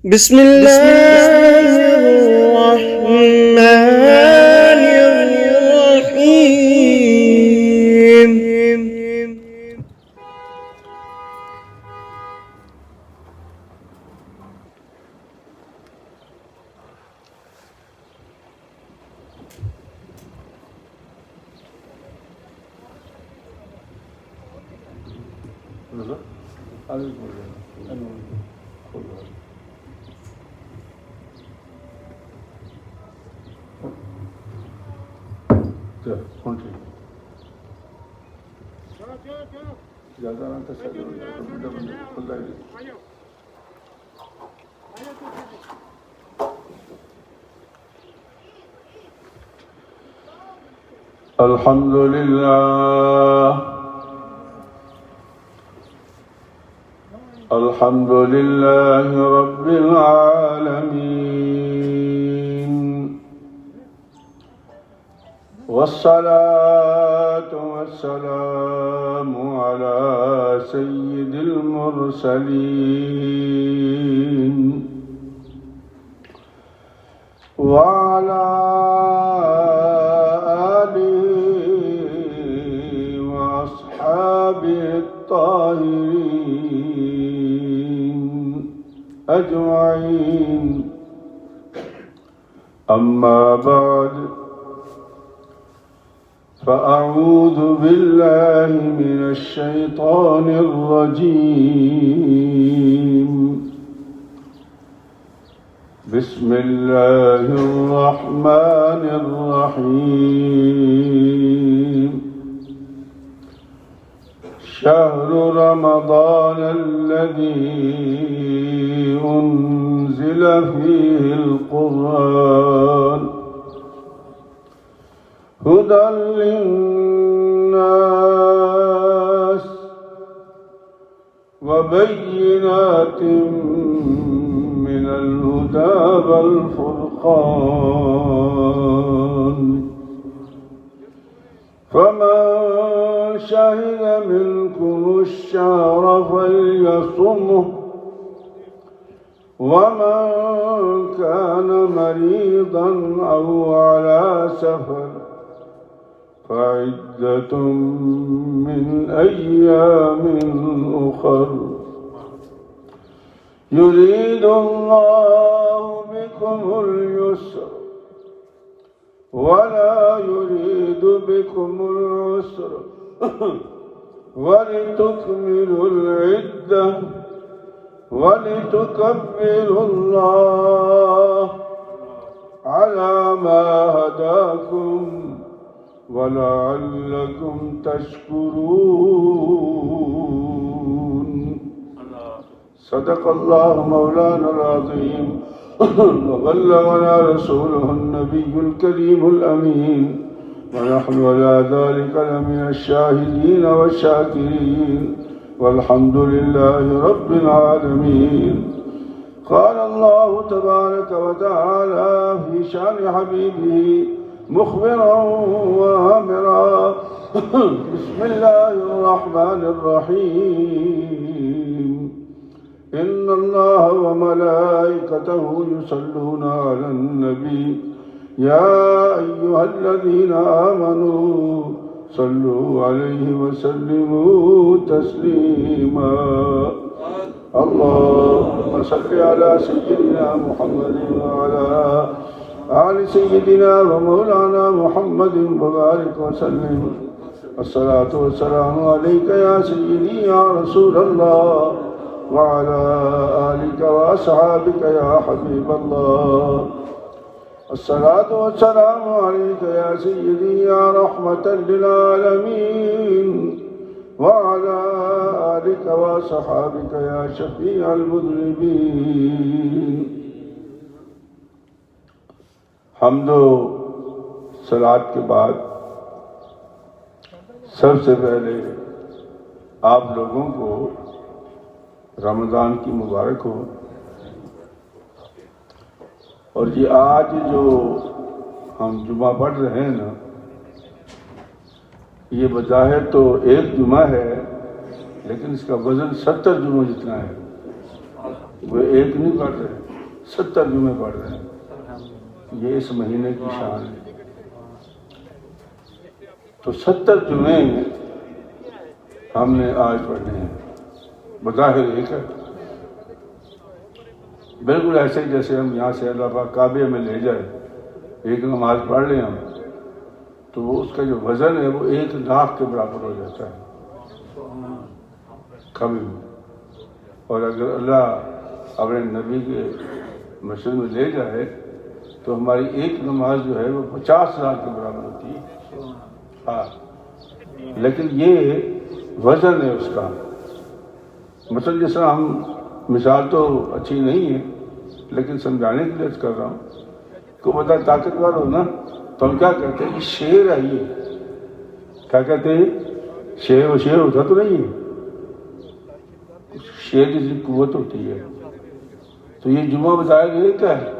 بسم الله الرحمن الرحيم. الحمد لله الحمد لله رب العالمين، والصلاة والسلام على سيد المرسلين وعلى وأصحابه الطاهرين أجمعين. أما بعد، فأعوذ بالله من الشيطان الرجيم. بسم الله الرحمن الرحيم. شهر رمضان الذي أنزل فيه القرآن هدى للناس وبينات من الهدى والفرقان، فمن شهد منكم الشهر فليصمه، ومن كان مريضا أو على سفر فعدة من أيام أخر. يريد الله بكم اليسر ولا يريد بكم العسر ولتكملوا العدة ولتكبروا الله على ما هداكم ولعلكم تشكرون. صدق الله مولانا العظيم وبلغنا رسوله النبي الكريم الأمين، ونحن على ذلك لمن الشاهدين والشاكرين، والحمد لله رب العالمين. قال الله تبارك وتعالى في شأن حبيبه مخبرا وآمرا: بسم الله الرحمن الرحيم. إن الله وملائكته يصلون على النبي يا أيها الذين آمنوا صلوا عليه وسلموا تسليما. اللهم صل على سيدنا محمد وعلى آل سيدنا ومولانا محمد وبارك وسلم. الصلاة والسلام عليك يا سيدي يا رسول الله، وعلى آلك وأصحابك يا حبيب الله. الصلاة والسلام عليك يا سيدي يا رحمة للعالمين، وعلى آلك وصحابك يا شفيع المذنبين. حمد و صلاۃ کے بعد سب سے پہلے آپ لوگوں کو رمضان کی مبارک ہو. اور یہ آج جو ہم جمعہ پڑھ رہے ہیں نا، یہ بظاہر تو ایک جمعہ ہے، لیکن اس کا وزن 70 جمعوں جتنا ہے. وہ ایک نہیں پڑھ رہے، 70 جمعے پڑھ رہے ہیں. یہ اس مہینے کی شان ہے. تو 70 جمعے ہم نے آج پڑھنے ہیں. بظاہر ایک ہے، بالکل ایسے ہی جیسے ہم یہاں سے اللہ پاک کعبے میں لے جائے، ایک نماز پڑھ لیں ہم، تو وہ اس کا جو وزن ہے وہ 1 لاکھ کے برابر ہو جاتا ہے کبھی بھی. اور اگر اللہ اپنے نبی کے مسجد میں لے جائے تو ہماری ایک نماز جو ہے وہ 50,000 کے برابر ہوتی ہے. ہاں، لیکن یہ وزن ہے اس کا. مثلا جس طرح ہم، مثال تو اچھی نہیں ہے لیکن سمجھانے کے لیے کر رہا ہوں، کو بتا طاقتور ہو نا تو ہم کیا کہتے ہیں؟ یہ شیر ہے. یہ کیا کہتے ہیں؟ شیر. و شیر ہوتا تو نہیں ہے، شیر جیسی قوت ہوتی ہے. تو یہ جمعہ بتایا گیا کیا ہے،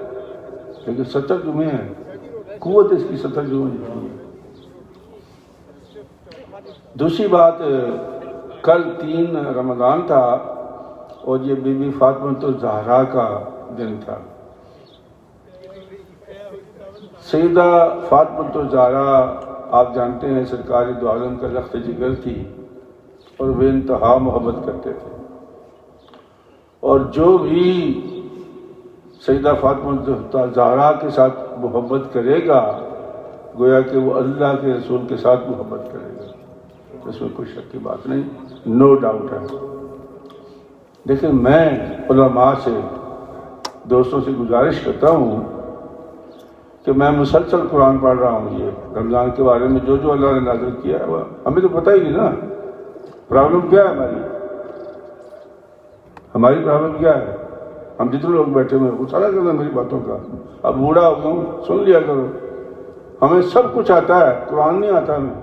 لیکن 70 جمعے ہیں، قوت اس کی 70 جمعے ہوتی ہے. دوسری بات، کل 3 رمضان تھا اور یہ بی بی فاطمہ الزہرا کا دن تھا. سیدہ فاطمہ الزہرا آپ جانتے ہیں سرکار دو عالم کا لخت جگر تھی اور وہ انتہا محبت کرتے تھے. اور جو بھی سیدہ فاطمہ الزہرا کے ساتھ محبت کرے گا گویا کہ وہ اللہ کے رسول کے ساتھ محبت کرے گا. اس میں کوئی شک کی بات نہیں، نو ڈاؤٹ ہے. لیکن میں علماء سے، دوستوں سے گزارش کرتا ہوں کہ میں مسلسل قرآن پڑھ رہا ہوں. یہ رمضان کے بارے میں جو جو اللہ نے نازل کیا ہے وہ ہمیں تو پتہ ہی نہیں نا. پرابلم کیا ہے ہماری پرابلم کیا ہے؟ ہم جتنے لوگ بیٹھے ہوئے وہ سارا کرنا میری باتوں کا. اب بوڑھا ہو گیا ہوں، سن لیا کرو. ہمیں سب کچھ آتا ہے، قرآن نہیں آتا ہمیں.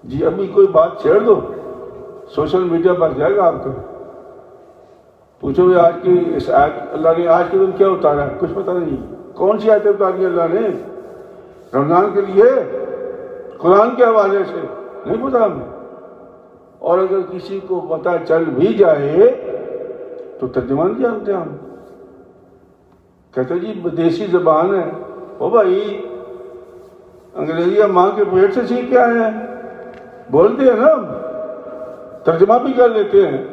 جی ابھی کوئی بات چھیڑ دو، سوشل میڈیا پر جائے گا آپ کا. پوچھو گے آج کی اس آیت، اللہ نے آج کے دن کیا اتارا ہے؟ کچھ پتہ نہیں. کون سی آیتیں اتاری اللہ نے رمضان کے لیے؟ قرآن کے حوالے سے نہیں پتا ہمیں. اور اگر کسی کو پتہ چل بھی جائے تو ترجمہ نہیں جانتے ہم. کہتے جی دیسی زبان ہے. او بھائی انگریزی ہم ماں کے پیٹ سے سیکھ کے آئے ہیں، بولتے ہیں نا، ہم ترجمہ بھی کر لیتے ہیں،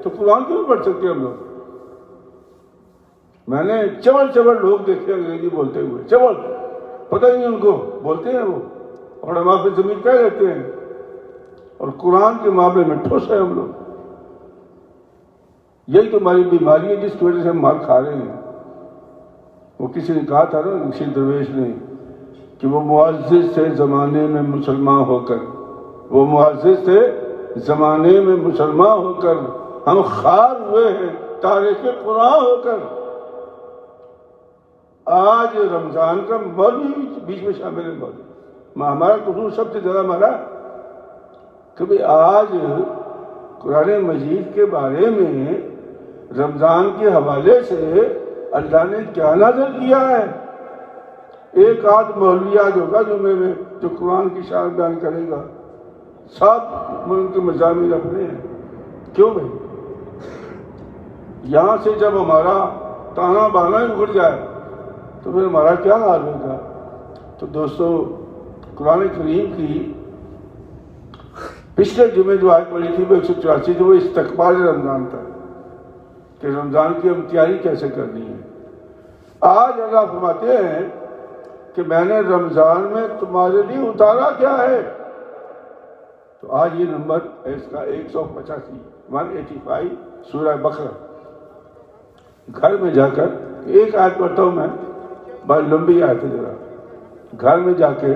تو قرآن کیوں نہیں پڑھ سکتے ہم لوگ؟ میں نے چبل لوگ دیکھے انگریزی بولتے ہوئے، چبل پتہ ہی نہیں ان کو، بولتے ہیں وہ اور معافی زمین کہہ لیتے ہیں. اور قرآن کے معاملے میں ٹھوس ہے ہم لوگ. یہی تو ہماری بیماری ہے جس کی وجہ سے ہم مار کھا رہے ہیں. وہ کسی نے کہا تھا نا، کسی درویش نے، کہ وہ معزز تھے زمانے میں مسلمان ہو کر، وہ معزز تھے زمانے میں مسلمان ہو کر، ہم خار ہوئے ہیں تاریخ قرآن ہو کر. آج رمضان کا مولوی بیچ میں شامل ہے. مولوی ہمارا قصور سب سے زیادہ ہمارا کہ آج قرآن مجید کے بارے میں رمضان کے حوالے سے اللہ نے کیا نازل کیا ہے. ایک آدھ مولوی آج ہوگا جمعے میں جو قرآن کی شان بیان کرے گا. 7 ملک کے مضامین اپنے ہیں. کیوں بھائی؟ یہاں سے جب ہمارا تانا بانا ہی اکھڑ جائے تو پھر ہمارا کیا حال ہوگا؟ تو دوستو، قرآن کریم کی پچھلے جمعے جو آیت پڑھی تھی وہ 184 جو وہ استقبال رمضان تھا کہ رمضان کی ہم تیاری کیسے کرنی ہے. آج اللہ فرماتے ہیں کہ میں نے رمضان میں تمہارے لیے اتارا کیا ہے. تو آج یہ نمبر ہے اس کا 185 185 سورہ بقرہ. گھر میں جا کر ایک آیت پڑھتا ہوں میں، بہت لمبی آیت ہے، ذرا گھر میں جا کے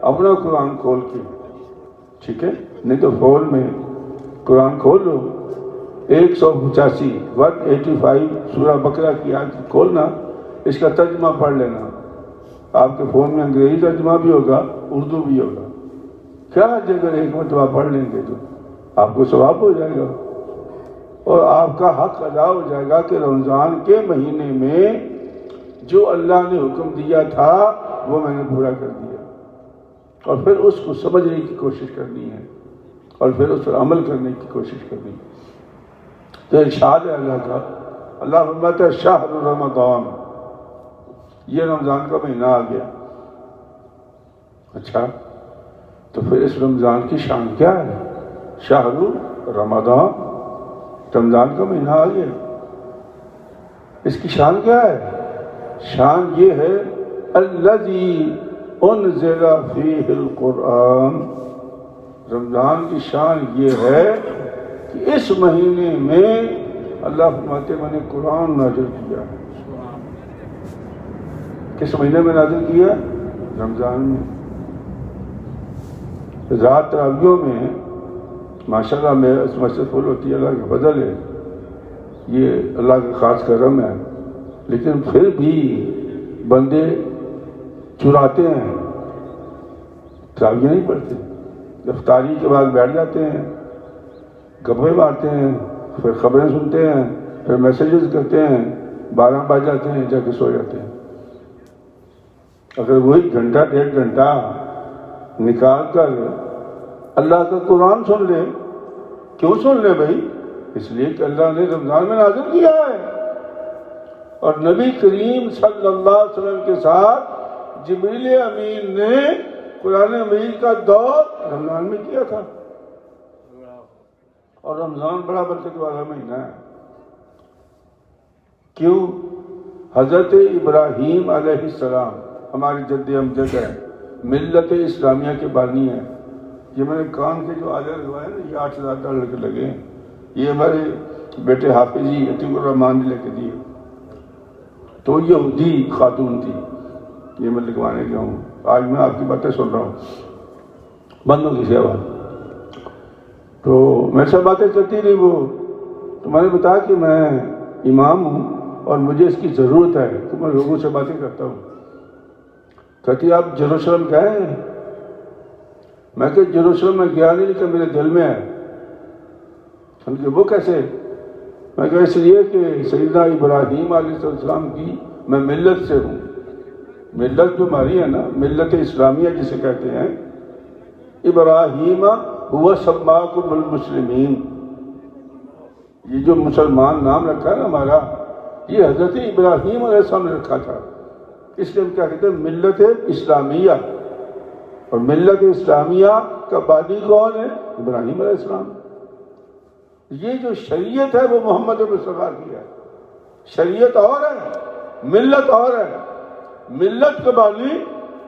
اپنا قرآن کھول کے، ٹھیک ہے، نہیں تو فون میں قرآن کھول لو. 185 185 سورہ بقرہ کی آیت کھولنا، اس کا ترجمہ پڑھ لینا. آپ کے فون میں انگریزی ترجمہ بھی ہوگا، اردو بھی ہوگا. کیا اگر ایک مرتبہ پڑھ لیں گے تو آپ کو ثواب ہو جائے گا اور آپ کا حق ادا ہو جائے گا کہ رمضان کے مہینے میں جو اللہ نے حکم دیا تھا وہ میں نے پورا کر دیا. اور پھر اس کو سمجھنے کی کوشش کرنی ہے اور پھر اس پر عمل کرنے کی کوشش کرنی ہے. تو ارشاد ہے اللہ کا اللہ فرماتا ہے شہر رمضان، یہ رمضان کا مہینہ آ گیا. اچھا تو پھر اس رمضان کی شان کیا ہے؟ شہر رمضان، رمضان کا مہینہ آ گیا، اس کی شان کیا ہے؟ شان یہ ہے الذی انزل فیہ القرآن. رمضان کی شان یہ ہے کہ اس مہینے میں اللہ فرماتے ہیں میں نے قرآن نازل کیا ہے. کس مہینے میں نازل کیا؟ رمضان میں. رات تراویحوں میں ماشاءاللہ میں اس مسجد فل ہوتی ہے، اللہ کا فضل ہے، یہ اللہ کا خاص کرم ہے. لیکن پھر بھی بندے چراتے ہیں، تراویح نہیں پڑھتے، افطاری کے بعد بیٹھ جاتے ہیں، گپے مارتے ہیں، پھر خبریں سنتے ہیں، پھر میسیجز کرتے ہیں، 12 بج جاتے ہیں، جا کے سو جاتے ہیں. اگر وہی گھنٹہ 1.5 گھنٹہ نکال کر اللہ کا قرآن سن لے. کیوں سن لے بھائی؟ اس لیے کہ اللہ نے رمضان میں نازل کیا ہے، اور نبی کریم صلی اللہ علیہ وسلم کے ساتھ جبریل امین نے قرآن مجید کا دور رمضان میں کیا تھا. اور رمضان بڑا برکت والا مہینہ ہے. کیوں؟ حضرت ابراہیم علیہ السلام ہمارے جد امجد ہے، ملت اسلامیہ کے بانی ہیں. یہ میں نے کان کے جو آلے لگوائے نا، یہ $8,000 کے لگے ہیں. یہ ہمارے بیٹے حافظی عتیق الرحمان نے لے کے دیے. تو یہودی خاتون تھی، یہ میں لگوانے گیا ہوں. آج میں آپ کی باتیں سن رہا ہوں، بند ہو کسی آواز. تو میرے سے باتیں چلتی رہی وہ. تو میں نے بتایا کہ میں امام ہوں اور مجھے اس کی ضرورت ہے کہ میں لوگوں سے باتیں کرتا ہوں. کہتی آپ جیروسلم گئے ہیں؟ میں کہ جیروسلم میں گیا نہیں، لیکن میرے دل میں ہے. کہ وہ کیسے؟ میں کہا اس لیے کہ سیدنا ابراہیم علیہ السلام کی میں ملت سے ہوں. ملت جو ہماری ہے نا، ملت اسلامیہ جسے کہتے ہیں. ابراہیم ہوا سماکم المسلمین، یہ جو مسلمان نام رکھا ہے نا ہمارا، یہ حضرت ابراہیم علیہ السلام نے رکھا تھا. اس لیے ہم کیا کہتے ہیں؟ ملت اسلامیہ. اور ملت اسلامیہ کا بانی کون ہے؟ ابراہیم علیہ السلام. یہ جو شریعت ہے وہ محمد مصطفیٰ کی ہے. شریعت اور ہے، ملت اور ہے. ملت کا بانی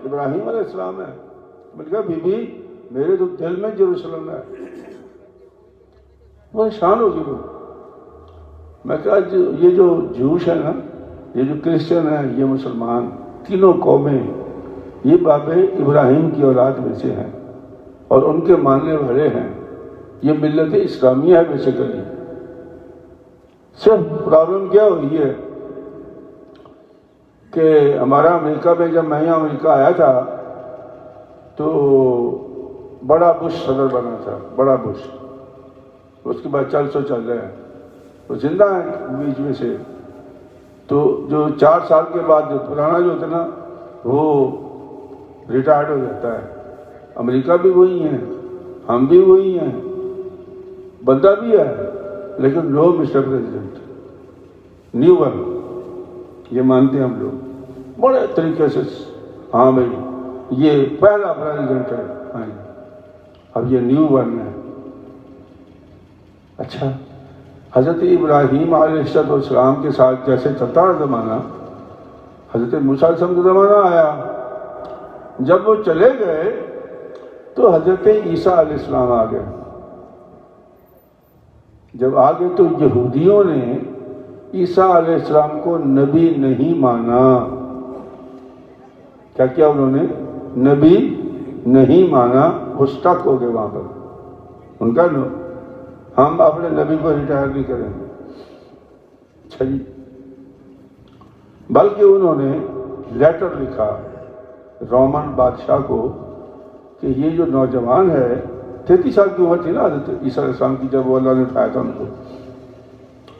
ابراہیم علیہ السلام ہے. میں نے کہا بی بی میرے تو دل میں جیروسلم ہے. وہ شان ہوگی وہ. میں کہا یہ جو جوش ہے نا، یہ جو کرسچن ہیں، یہ مسلمان، تینوں قومیں یہ باب ابراہیم کی اولاد میں سے ہیں اور ان کے ماننے والے ہیں. یہ ملت اسلامیہ ہے بیسیکلی. صرف پرابلم کیا ہوئی ہے کہ ہمارا امریکہ میں جب میں یہاں امریکہ آیا تھا تو بڑا بش صدر بنا تھا، بڑا بش. اس کے بعد چل رہے ہیں، وہ زندہ ہیں بیچ میں سے. تو جو 4 سال کے بعد جو پرانا جو ہوتا ہے نا وہ ریٹائرڈ ہو جاتا ہے. امریکہ بھی وہی ہیں، ہم بھی وہی ہیں، بندہ بھی ہے، لیکن نو مسٹر پریزیڈنٹ، نیو ون، یہ مانتے ہیں ہم لوگ بڑے طریقے سے. ہاں بھائی یہ پہلا پریزیڈنٹ ہے، اب یہ نیو ون ہے. اچھا حضرت ابراہیم علیہ السلام کے ساتھ جیسے چلتا ہے زمانہ، حضرت موسیٰ علیہ السلام کا زمانہ آیا. جب وہ چلے گئے تو حضرت عیسیٰ علیہ السلام آ گئے. جب آ گئے تو یہودیوں نے عیسیٰ علیہ السلام کو نبی نہیں مانا. کیا کیا انہوں نے؟ نبی نہیں مانا. وہ سٹک ہو گئے وہاں پر. ان کا ہم اپنے نبی کو ریٹائر نہیں کریں گے. اچھا جی. بلکہ انہوں نے لیٹر لکھا رومن بادشاہ کو کہ یہ جو نوجوان ہے، 33 سال کی عمر تھی نا حضرت عیسیٰ علیہ السلام کی جب وہ اللہ نے اٹھایا تھا ان کو.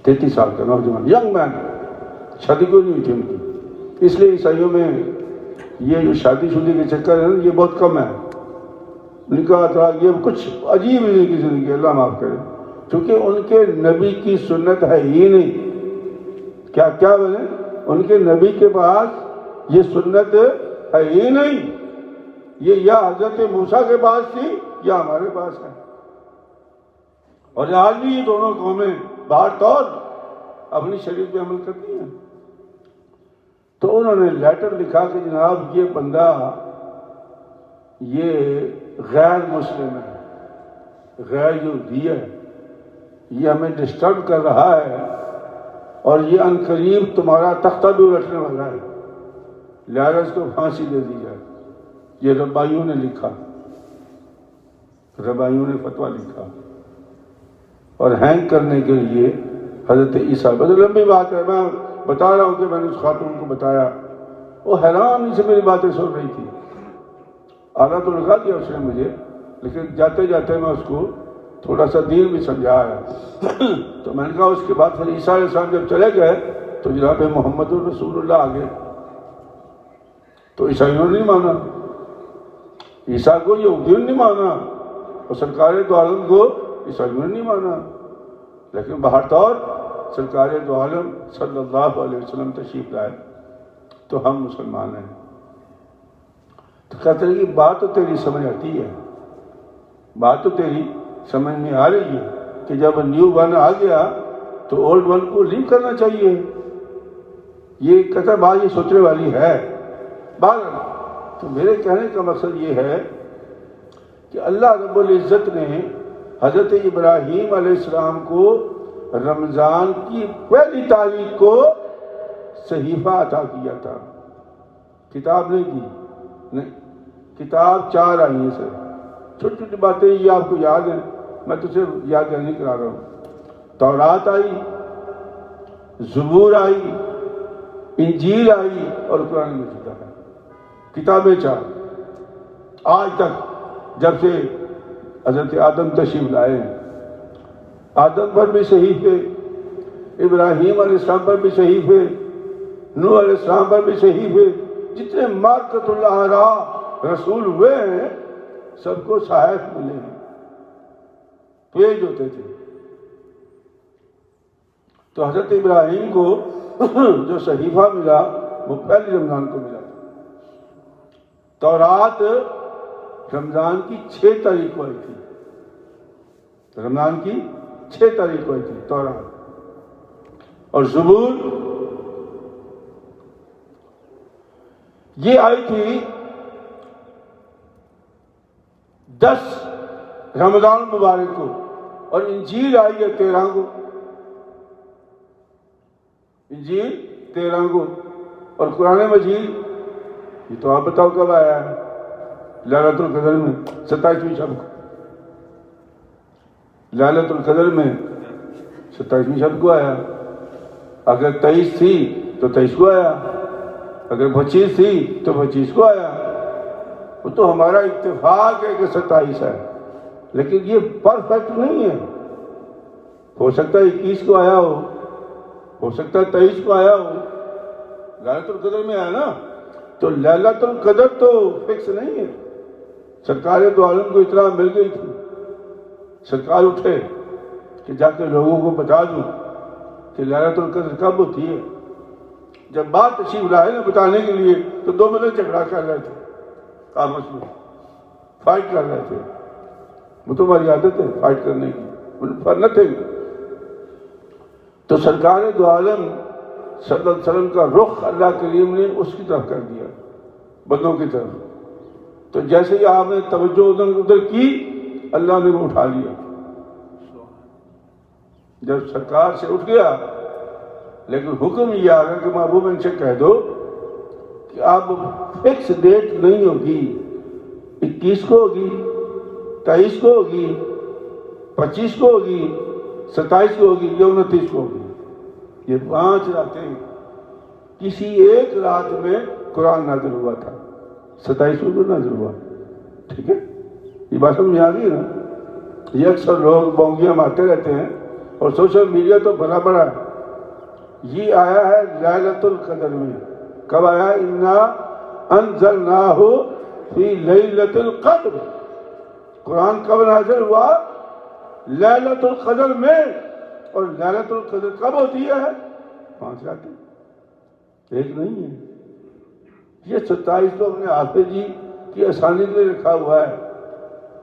33 سال کا نوجوان، ینگ مین، شادی کوئی نہیں ہوئی تھی ان کی. اس لیے عیسائیوں میں یہ جو شادی شدی کے چکر ہے نا یہ بہت کم ہے. نکاح تھا یہ کچھ عجیب ہی کی زندگی، اللہ معاف کرے، کیونکہ ان کے نبی کی سنت ہے ہی نہیں. کیا کیا بولے؟ ان کے نبی کے پاس یہ سنت ہے ہی نہیں، یہ یا حضرت موسیٰ کے پاس تھی یا ہمارے پاس ہے۔ اور آج بھی یہ دونوں قومیں بہر طور اپنی شریعت پہ عمل کرتی ہیں۔ تو انہوں نے لیٹر لکھا کہ جناب یہ بندہ یہ غیر مسلم ہے، غیر یہودی ہے، یہ ہمیں ڈسٹرب کر رہا ہے اور یہ عنقریب تمہارا تختہ بھی الٹنے والا ہے، لہذا اس کو پھانسی دے دی جائے۔ یہ ربائیوں نے لکھا، ربائیوں نے فتویٰ لکھا، اور ہینگ کرنے کے لیے حضرت عیسیٰ، بہت لمبی بات ہے، میں بتا رہا ہوں کہ میں نے اس خاتون کو بتایا، وہ حیران سے میری باتیں سن رہی تھی۔ آدھا تو لگا دیا اس نے مجھے، لیکن جاتے جاتے میں اس کو تھوڑا سا دین بھی سمجھایا۔ تو میں نے کہا اس کے بعد پھر عیسیٰ علیہ السلام جب چلے گئے تو جناب محمد الرسول اللہ آگے، تو عیسائیوں نے نہیں مانا، عیسیٰ کو یہودیوں نے نہیں مانا، اور سرکار دو عالم کو عیسائیوں نے نہیں مانا، لیکن بہر طور سرکار دو عالم صلی اللہ علیہ وسلم تشریف لائے تو ہم مسلمان ہیں۔ تو کہتے ہیں کہ بات تو تیری سمجھ آتی ہے، بات تو تیری سمجھ میں آ رہی ہے کہ جب نیو ون آ گیا تو اولڈ ون کو لیو کرنا چاہیے۔ یہ کہتا ہے بات یہ سوچنے والی ہے۔ بات تو میرے کہنے کا مقصد یہ ہے کہ اللہ رب العزت نے حضرت ابراہیم علیہ السلام کو رمضان کی پہلی تاریخ کو صحیفہ عطا کیا تھا، کتاب نہیں کی، نہیں، کتاب 4 آئی ہیں سر، چھوٹی چھوٹی باتیں یہ آپ کو یاد ہیں، میں تجھے یاد نہیں کرا رہا ہوں۔ تورات آئی، زبور آئی، انجیل آئی اور قرآن مجید آیا، کتابیں 4 آج تک، جب سے حضرت آدم تشریف لائے ہیں۔ آدم پر بھی صحیفے، ابراہیم علیہ السلام پر بھی صحیفے، نوح علیہ السلام پر بھی صحیفے، جتنے مارکت اللہ راہ رسول ہوئے ہیں سب کو صحائف ملے ہیں، پیج ہوتے تھے۔ تو حضرت ابراہیم کو جو صحیفہ ملا وہ پہلی رمضان کو ملا تھا۔ تورات رمضان کی 6 تاریخ کو آئی تھی، رمضان کی 6 تاریخ کو آئی تھی تورات، اور زبور یہ آئی تھی 10 رمضان مبارک کو، اور انجیل آئی ہے 13 کو، انجیل 13 کو، اور قرآن مجید یہ تو آپ بتاؤ کب آیا ہے؟ لیلۃ القدر میں 27ویں شب کو، لیلۃ القدر میں 27ویں شب کو آیا۔ اگر 23 تھی تو 23 کو آیا، اگر 25 تھی تو 25 کو آیا۔ وہ تو ہمارا اتفاق ہے کہ 27 ہے، لیکن یہ پرفیکٹ نہیں ہے، ہو سکتا ہے 21 کو آیا ہو سکتا ہے 23 کو آیا ہو، لیلۃ القدر میں آیا نا، تو لیلۃ القدر تو فکس نہیں ہے۔ سرکار دو عالم کو اطلاع مل گئی تھی، سرکار اٹھے کہ جا کے لوگوں کو بتا دوں کہ لیلۃ القدر کب ہوتی ہے۔ جب بات تشریف لائے نا بتانے کے لیے تو 2 ملے جھگڑا کر رہے تھے، آپس میں فائٹ کر رہے تھے۔ وہ تو ہماری عادت ہے فائٹ کرنے کی، پر نہ تھے۔ تو سرکار دو عالم صلی اللہ علیہ وسلم کا رخ اللہ کریم نے اس کی طرف کر دیا، بندوں کی طرف۔ تو جیسے ہی آپ نے توجہ ادھر کی، اللہ نے وہ اٹھا لیا۔ جب سرکار سے اٹھ گیا، لیکن حکم یہ آ گیا کہ محبوب ان سے کہہ دو کہ اب فکس ڈیٹ نہیں ہوگی، 21 کو ہوگی، 23 کو ہوگی، 25 کو ہوگی، 27 کو ہوگی یا 29 کو ہوگی۔ یہ 5 راتیں، کسی ایک رات میں قرآن نازل ہوا تھا، 27 کو نازل ہوا، ٹھیک ہے؟ یہ بات سمجھ آ رہی ہے نا؟ یہ اکثر لوگ بونگیاں مارتے رہتے ہیں، اور سوشل میڈیا تو بڑا بڑا ہے۔ یہ آیا ہے لیلۃ القدر میں، کب آیا؟ انا انزلناہ فی لیلۃ القدر، قرآن کب نازل ہوا؟ لیلۃ القدر میں۔ اور لیلۃ القدر کب ہوتی ہے؟ 5 راتیں ایک نہیں ہے. یہ 27 تو ہم نے حافظ جی کی آسانی کے لیے رکھا ہوا ہے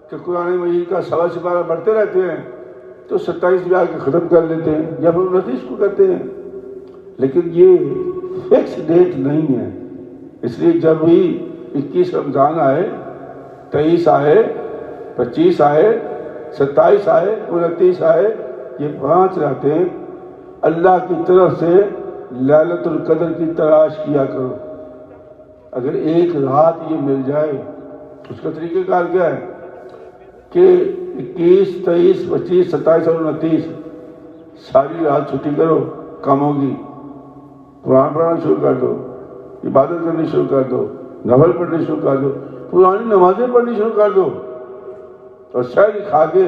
کہ قرآن مجید کا 12 سپارہ پڑھتے رہتے ہیں تو 27 بھی آ کے ختم کر لیتے ہیں یا پھر 29 کو کرتے ہیں. لیکن یہ فکس ڈیٹ نہیں ہے. اس لیے جب بھی 21 رمضان آئے، 23 آئے، 25 آئے، 27 آئے، 29 آئے، یہ 5 راتیں اللہ کی طرف سے لیلۃ القدر کی تلاش کیا کرو. اگر ایک رات یہ مل جائے، اس کا طریقہ کار کیا ہے کہ 21، 23، 25، 27 اور 29 ساری رات چھٹی کرو کاموں کی، قرآن پڑھنا شروع کر دو، عبادت کرنی شروع کر دو، نفل پڑھنی شروع کر دو، پرانی نمازیں پڑھنی شروع کر دو، اور شہری کھا کے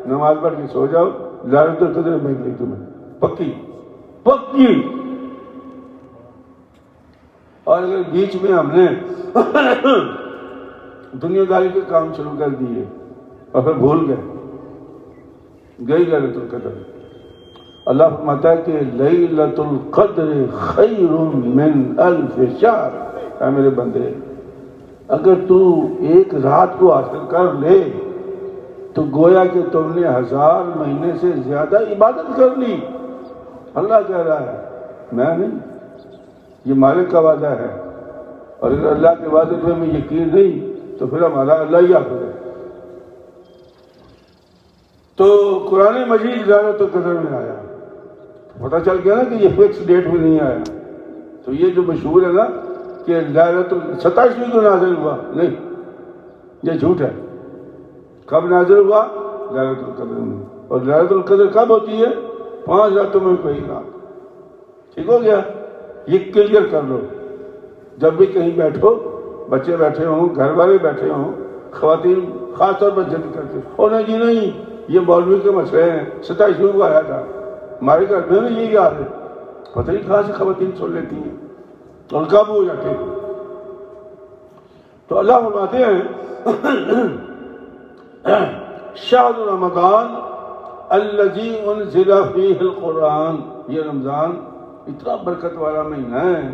نماز پڑھ کے سو جاؤ. لیلۃ القدر مل گئی تمہیں پکی پکی. اور اگر بیچ میں ہم نے دنیا داری کے کام شروع کر دیے اور پھر بھول گئی لیلۃ القدر. اللہ فرماتا ہے کہ لیلۃ القدر خیر من 1000 شہر. اے میرے بندے، اگر تو ایک رات کو حاصل کر لے تو گویا کہ تم نے 1000 مہینے سے زیادہ عبادت کر لی. اللہ کہہ رہا ہے، میں نہیں، یہ مالک کا وعدہ ہے. اور اگر اللہ کے وعدے پہ ہمیں یقین نہیں تو پھر ہمارا اللہ ہی حافظ ہے. تو قرآن مجید لیلۃ القدر میں آیا، پتہ چل گیا نا کہ یہ فکس ڈیٹ میں نہیں آیا. تو یہ جو مشہور ہے نا کہ لیلۃ 27ویں کو نازل ہوا، نہیں، یہ جھوٹ ہے. کب نازل ہوا؟ لیلۃ القدر میں. اور لیلۃ القدر کب ہوتی ہے؟ 5 راتوں میں کوئی رات. ٹھیک ہو گیا؟ یہ کلیئر کر لو. جب بھی کہیں بیٹھو، بچے بیٹھے ہوں، گھر والے بیٹھے ہوں، خواتین خاص طور پر جلد کرتے ہونے جی نہیں، یہ مولوی کے مسئلے ہیں، 27ویں کو آیا تھا. ہمارے گھر میں بھی یہی حال ہے، پتہ نہیں کہاں سے خواتین سن لیتی ہیں اور قابو ہو جاتے ہیں. تو اللہ فرماتے ہیں شہر رمضان الذی انزل فیہ القرآن. یہ رمضان اتنا برکت والا مہینہ ہے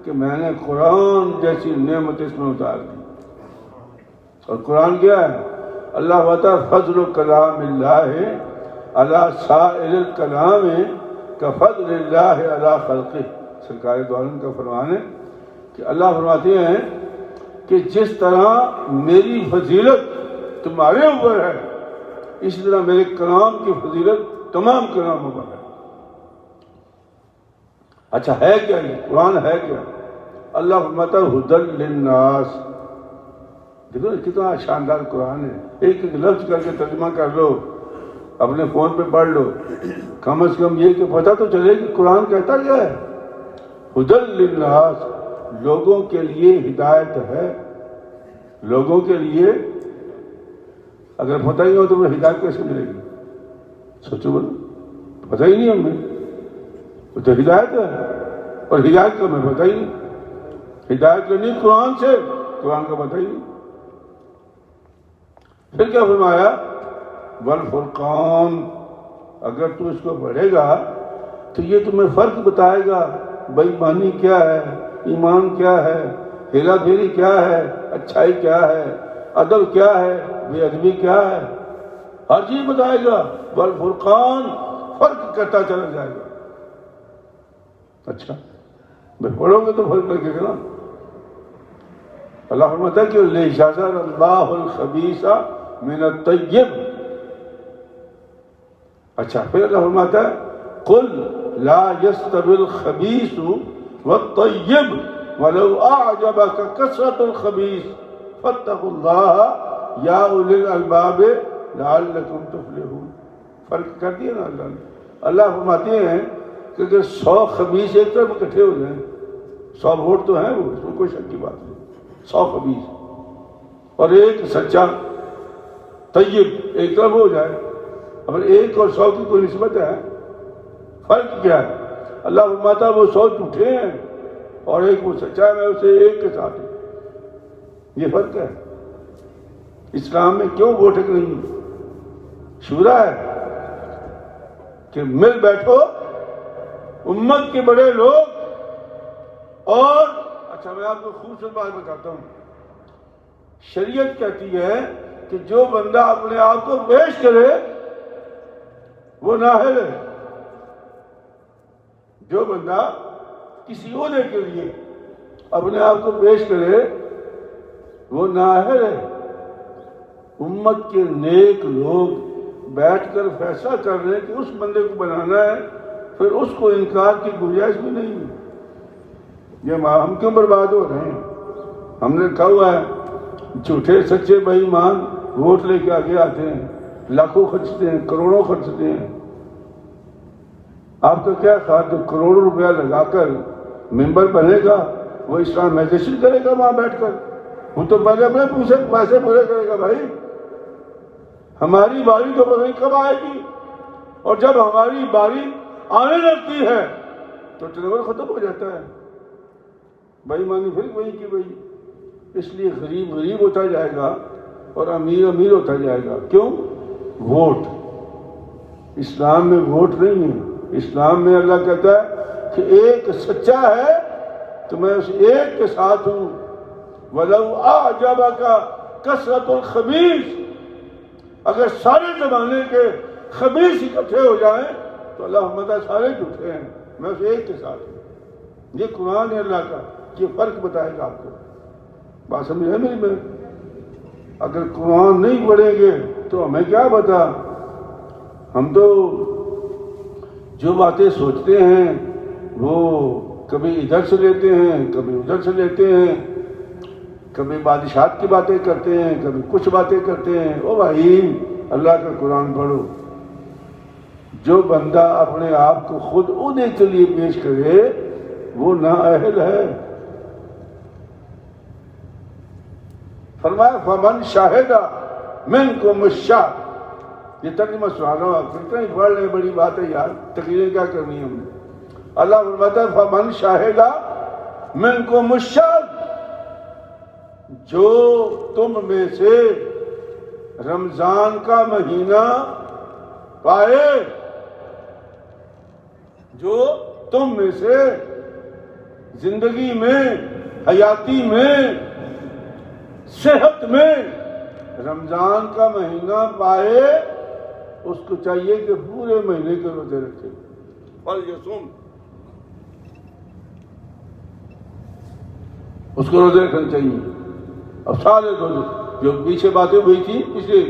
کہ میں نے قرآن جیسی نعمت اس میں اتار دی. اور قرآن کیا ہے؟ اللہ بتا فضل کلام اللہ علی سائر الکلام کفضل اللہ علی خلقہ. سرکار دو عالم کا فرمان ہے کہ اللہ فرماتے ہیں کہ جس طرح میری فضیلت تمہارے اوپر ہے، اسی طرح میرے کلام کی فضیلت تمام کلاموں پر ہے. اچھا ہے کیا یہ قرآن؟ ہے کیا؟ اللہ فرماتا ہے ہدی للناس. دیکھو کتنا شاندار قرآن ہے. ایک ایک لفظ کر کے ترجمہ کر لو، اپنے فون پہ پڑھ لو، کم از کم یہ کہ پتہ تو چلے کہ قرآن کہتا کیا ہے. ہدی للناس، لوگوں کے لیے ہدایت ہے. لوگوں کے لیے. اگر پتہ ہی ہو تو ہمیں ہدایت کیسے ملے گی؟ سوچو بولو، پتہ ہی نہیں ہمیں تو ہدایت ہے. اور ہدایت کا ہمیں پتہ ہی نہیں. ہدایت کرنی قرآن سے، قرآن کا پتہ ہی نہیں. پھر کیا فرمایا؟ والفرقان. اگر تو اس کو پڑھے گا تو یہ تمہیں فرق بتائے گا، بے ایمانی کیا ہے، ایمان کیا ہے، ہیرا پھیری کیا ہے، اچھائی کیا ہے، ادب کیا ہے، بے ادبی کیا ہے، ہر چیز بتائے گا. والفرقان، فرق کرتا چلا جائے گا. اچھا میں پڑھو گے تو فرق لگے گا نا. اللہ فرماتا ہے کہ لیجزر اللہ الخبیث من الطیب. اچھا پھر اللہ فرماتا ہے قل لا يستوي الخبیث والطیب ولو اعجبك کثرة الخبیث فاتقوا اللہ یا اولی الالباب لعلکم تفلحون. فرق کر دیا نا اللہ نے. اللہ فرماتے ہیں کہ اگر 100 خبیث ایک طرف اکٹھے ہو جائیں، 100 ووٹ تو ہیں وہ، اس میں کوئی شک کی بات نہیں، 100 خبیث اور ایک سچا طیب ایک طرف ہو جائے، اگر 1 اور 100 کی کوئی نسبت ہے، فرق کیا ہے؟ اللہ فرماتا ہے وہ 100 جھوٹے ہیں اور ایک وہ سچا ہے، میں اسے ایک کے ساتھ ہوں. یہ فرق ہے. اسلام میں کیوں ووٹنگ نہیں؟ شورا ہے کہ مل بیٹھو امت کے بڑے لوگ. اور اچھا میں آپ کو خوبصورت بات بتاتا ہوں. شریعت کہتی ہے کہ جو بندہ اپنے آپ کو پیش کرے وہ نااہل ہے. جو بندہ کسی عہدے کے لیے اپنے آپ کو پیش کرے وہ نااہل ہے. امت کے نیک لوگ بیٹھ کر فیصلہ کر رہے ہیں کہ اس بندے کو بنانا ہے, پھر اس کو انکار کی گنجائش بھی نہیں ہے. یہ ہم کیوں برباد ہو رہے ہیں؟ ہم نے کہا ہوا ہے جھوٹے سچے بے ایمان ووٹ لے کے آگے آتے ہیں, لاکھوں خرچتے ہیں, کروڑوں خرچتے ہیں. آپ کا کیا خیال جو کروڑوں روپیہ لگا کر ممبر بنے گا وہ اسلامائزیشن کرے گا وہاں بیٹھ کر؟ وہ تو پہلے اپنے پیسے پورے کرے گا. بھائی ہماری باری تو پتہ نہیں کب آئے گی, اور جب ہماری باری آنے لگتی ہے تو ٹریول ختم ہو جاتا ہے. بھائی مانی پھر وہی کی وہی. اس لیے غریب غریب ہوتا جائے گا اور امیر امیر ہوتا جائے گا. کیوں؟ ووٹ. اسلام میں ووٹ نہیں ہے. اسلام میں اللہ کہتا ہے کہ ایک سچا ہے تو میں اس ایک کے ساتھ ہوں. وَلَوْ أَعْجَبَكَ كَثْرَةُ الْخَبِيثِ. اگر سارے زمانے کے خبیث اکٹھے ہو جائیں تو اللہ احمدہ سارے جھوٹے ہیں, میں اس ایک کے ساتھ ہوں. یہ قرآن ہے اللہ کا, یہ فرق بتائے گا آپ کو. بات سمجھ ہے میری میں؟ اگر قرآن نہیں پڑھیں گے تو ہمیں کیا پتا. ہم تو جو باتیں سوچتے ہیں وہ کبھی ادھر سے لیتے ہیں, کبھی ادھر سے لیتے ہیں, کبھی بادشاہت کی باتیں کرتے ہیں, کبھی کچھ باتیں کرتے ہیں. او بھائی اللہ کا قرآن پڑھو. جو بندہ اپنے آپ کو خود عہدے کے لیے پیش کرے وہ نااہل ہے. فرمایا فمن شاہد منکم الشہر. یہ ترجمہ سنا رہا ہوں آپ کو, اتنا ہی پڑھ لیں, بڑی بات ہے یار, تقریریں کیا کرنی ہے ہم نے. اللہ فرماتا ہے فمن شاہد منکم الشہر. جو تم میں سے رمضان کا مہینہ پائے, جو تم میں سے زندگی میں, حیاتی میں, صحت میں رمضان کا مہینہ پائے, اس کو چاہیے کہ پورے مہینے کے روزے رکھے. فَلْيَصُمْ. اس کو روزے رکھنا چاہیے. اب سارے روزے جو پیچھے باتیں ہوئی تھی پچھلے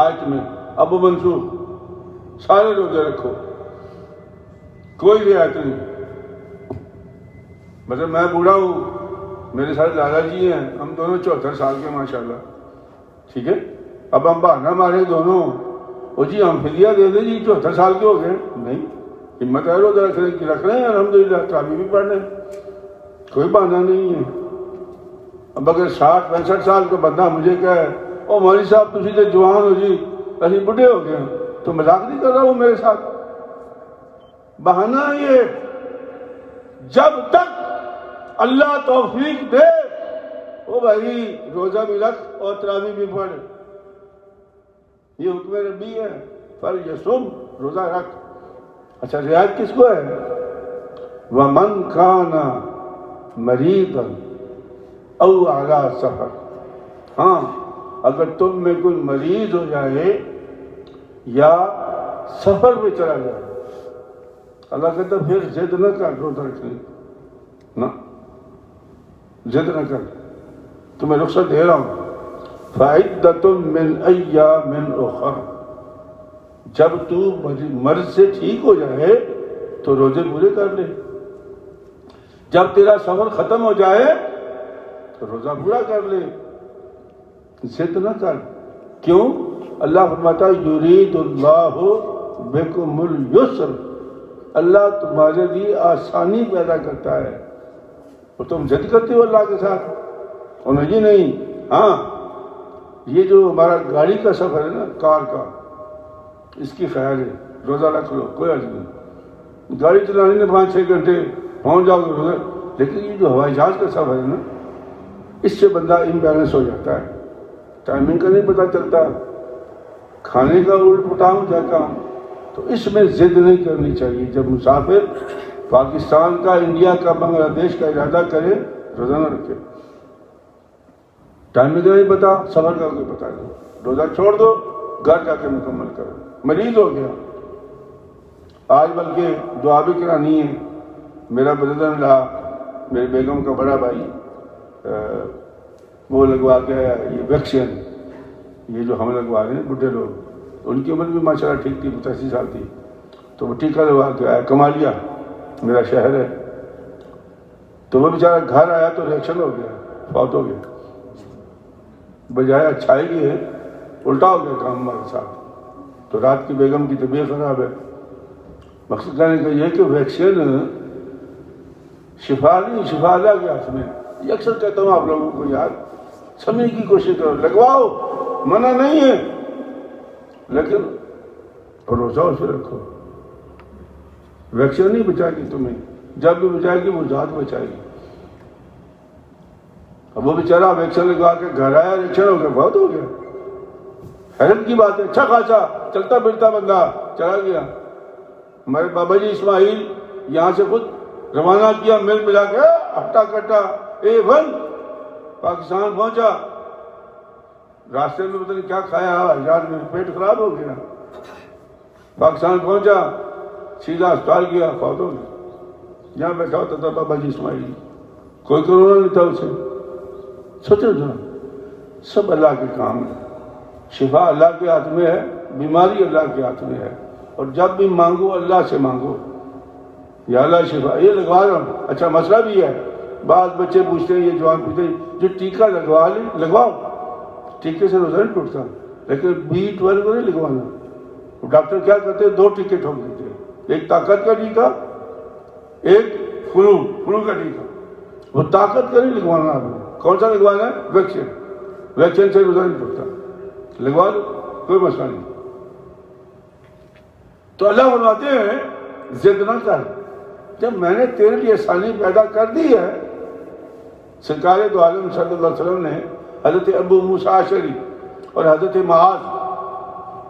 آیت میں اب وہ منسوخ, سارے روزے رکھو, کوئی رعایت نہیں. مطلب میں بوڑھا ہوں, میرے ساتھ دادا جی ہیں, ہم دونوں 74 سال کے ماشاءاللہ, ٹھیک ہے. اب ہم بہانا مارے دونوں, وہ جی ہم فدیہ دے دیں جی 74 سال کے ہو گئے. نہیں, ہمت ہے روزہ رکھنے کی, رکھ رہے ہیں الحمدللہ, تراویح بھی پڑھ رہے ہیں, کوئی بہانا نہیں ہے. اب اگر 60-65 سال کا بندہ مجھے کہے او مولوی صاحب تسی تو جوان ہو جی, ابھی بڈھے ہو گئے, تو مذاق نہیں کر رہا ہوں میرے ساتھ. بہانہ یہ جب تک اللہ توفیق دے او بھائی روزہ بھی رکھ اور تراویح بھی پڑھ. یہ حکم ربی ہے. فَلْيَصُمْ. روزہ رکھ. اچھا رعایت کس کو ہے؟ وَمَنْ كَانَ مَرِيضًا او علی سفر. ہاں اگر تم میں کوئی مریض ہو جائے یا سفر پہ چلا جائے, اللہ کہتا پھر ضد نہ کر روزہ رکھنے, نہ ضد نہ کر, تمہیں رخصت دے رہا ہوں. فَعِدَّةٌ مِّنْ أَيَّامٍ أُخَرَ. جب تو مرض سے ٹھیک ہو جائے تو روزے پورے کر لے. جب تیرا سفر ختم ہو جائے تو روزہ پورا کر لے, ضد نہ کر. کیوں؟ اللہ فرماتا ہے یرید اللہ بکم الیسر. اللہ تمہارے لیے آسانی پیدا کرتا ہے, اور تم ضد کرتے ہو اللہ کے ساتھ. اور نہیں نہیں, ہاں یہ جو ہمارا گاڑی کا سفر ہے نا, کار کا, اس کی خیال ہے روزہ رکھ لو, کوئی عرض نہیں. گاڑی چلانے میں 5-6 گھنٹے پہنچ جاؤ گے روزہ. لیکن یہ جو ہوائی جہاز کا سفر ہے نا, اس سے بندہ امبیلنس ہو جاتا ہے, ٹائمنگ کا نہیں پتہ چلتا, کھانے کا الٹ پٹا ہو جاتا. تو اس میں ضد نہیں کرنی چاہیے. جب مسافر پاکستان کا، انڈیا کا، بنگلہ دیش کا ارادہ کرے، روزہ نہ رکھے، ٹائم کا نہیں پتا، سفر کا کوئی پتا نہیں، روزہ چھوڑ دو، گھر جا کے مکمل کرو۔ مریض ہو گیا، آج بلکہ دعا بھی کرانی ہے، میرا بردر رہا، میرے بیگم کا بڑا بھائی وہ لگوا کے آیا یہ ویکسین، یہ جو ہم لگوا رہے ہیں بڈھے لوگ، ان کی عمر بھی ماشاءاللہ ٹھیک تھی، 85 سال تھی، تو وہ ٹیکہ لگوا کے آیا، کمالیہ میرا شہر ہے، تو وہ بیچارہ گھر آیا تو ریئیکشن ہو گیا، فوت ہو گیا، بجائے اچھائی کی ہے الٹا ہو گیا کام ہمارے ساتھ۔ تو رات کی بیگم کی طبیعت خراب ہے۔ مقصد کہنے کا یہ کہ ویکسین شفا نہیں، شفا اللہ کے ہاتھ میں۔ یہ اکثر کہتا ہوں آپ لوگوں کو، یار سمجھنے کی کوشش کرو، لگواؤ، منع نہیں ہے، لیکن بھروسہ اسے رکھو۔ ویکسین نہیں بچائے گی تمہیں، جب بھی بچائے گی وہ ذات بچائے گی۔ اب وہ بیچارہ ویکسین لگوا کے گھر آیا، ریئیکشن ہو گیا، بہت ہو گیا، حیرت کی بات ہے، اچھا خاصا چلتا پھرتا بندہ چلا گیا۔ ہمارے بابا جی اسماعیل یہاں سے خود روانہ کیا، مل ملا کے ہٹا کٹا A1 پاکستان پہنچا، راستے میں پتہ نہیں کیا کھایا، ہزار میں پیٹ خراب ہو گیا، پاکستان پہنچا، سیدھا اسپتال گیا، فوت ہو گیا۔ جہاں بیٹھا ہوتا تھا بابا جی اسماعیل، کوئی کرونا نہیں تھا اسے۔ سوچو ذرا، سب اللہ کے کام ہے، شفا اللہ کے ہاتھ میں ہے، بیماری اللہ کے ہاتھ میں ہے، اور جب بھی مانگو اللہ سے مانگو، یا اللہ شفا، یہ لگوا رہا ہوں۔ اچھا مسئلہ بھی ہے، بعض بچے پوچھتے ہیں، یہ جوان پوچھتے ہیں، جو ٹیکہ لگوا لیں لگواؤ، ٹیکے سے روزہ نہیں ٹوٹتا، لیکن B12 کو نہیں لگوانا۔ ڈاکٹر کیا کرتے ہیں، 2 ٹیکے ٹھوک دیتے ہیں، ایک طاقت کا ٹیکہ، ایک فلو کا ٹیکہ۔ وہ طاقت کا نہیں لگوانا، آپ نے کون سا لگوانا ہے؟ ویکسین۔ ویکسین سے روزہ نہیں ٹوٹتا، لگوا دو، کوئی مسئلہ نہیں۔ تو اللہ فرماتے ہیں ضد نہ کر، جب میں نے تیرے لیے آسانی پیدا کر دی ہے۔ سرکار دو عالم صلی اللہ علیہ وسلم نے حضرت ابو موسیٰ اشعری اور حضرت معاذ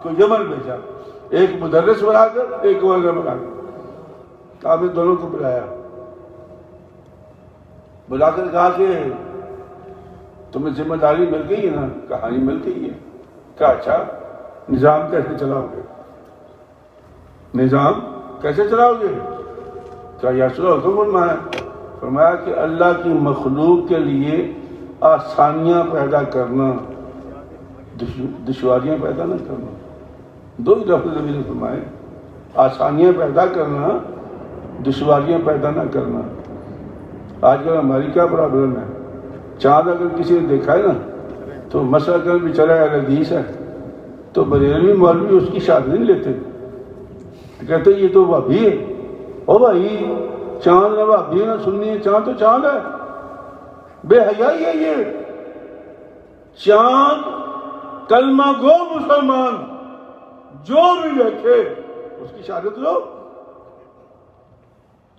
کو یمن بھیجا، ایک مدرس بنا کر، ایک گورنر بنا کر۔ آپ نے دونوں کو بلایا، بلا کر کہا کہ تمہیں ذمہ داری مل گئی ہے نا؟ کہانی مل گئی ہے۔ کہا اچھا، نظام کیسے چلاؤ گے؟ نظام کیسے چلاؤ گے؟ کیا یا سنو حکم فرمایا؟ فرمایا کہ اللہ کی مخلوق کے لیے آسانیاں پیدا کرنا، دشواریاں پیدا نہ کرنا۔ 2 ہی لفظ نبی نے فرمائے، آسانیاں پیدا کرنا، دشواریاں پیدا نہ کرنا۔ آج کل ہماری کیا پرابلم ہے، چاند اگر کسی نے دیکھا ہے نا تو مسئلہ کر بھی چلا ہے، حدیث ہے، تو بریلوی مولوی اس کی شادی نہیں لیتے، کہتے یہ تو وہابی ہے۔ او بھائی، چاند نہ وہابی نہ سنی ہے، چاند تو چاند ہے، بے حیائی ہے یہ۔ چاند کلمہ گو مسلمان جو بھی دیکھے اس کی شہادت لو۔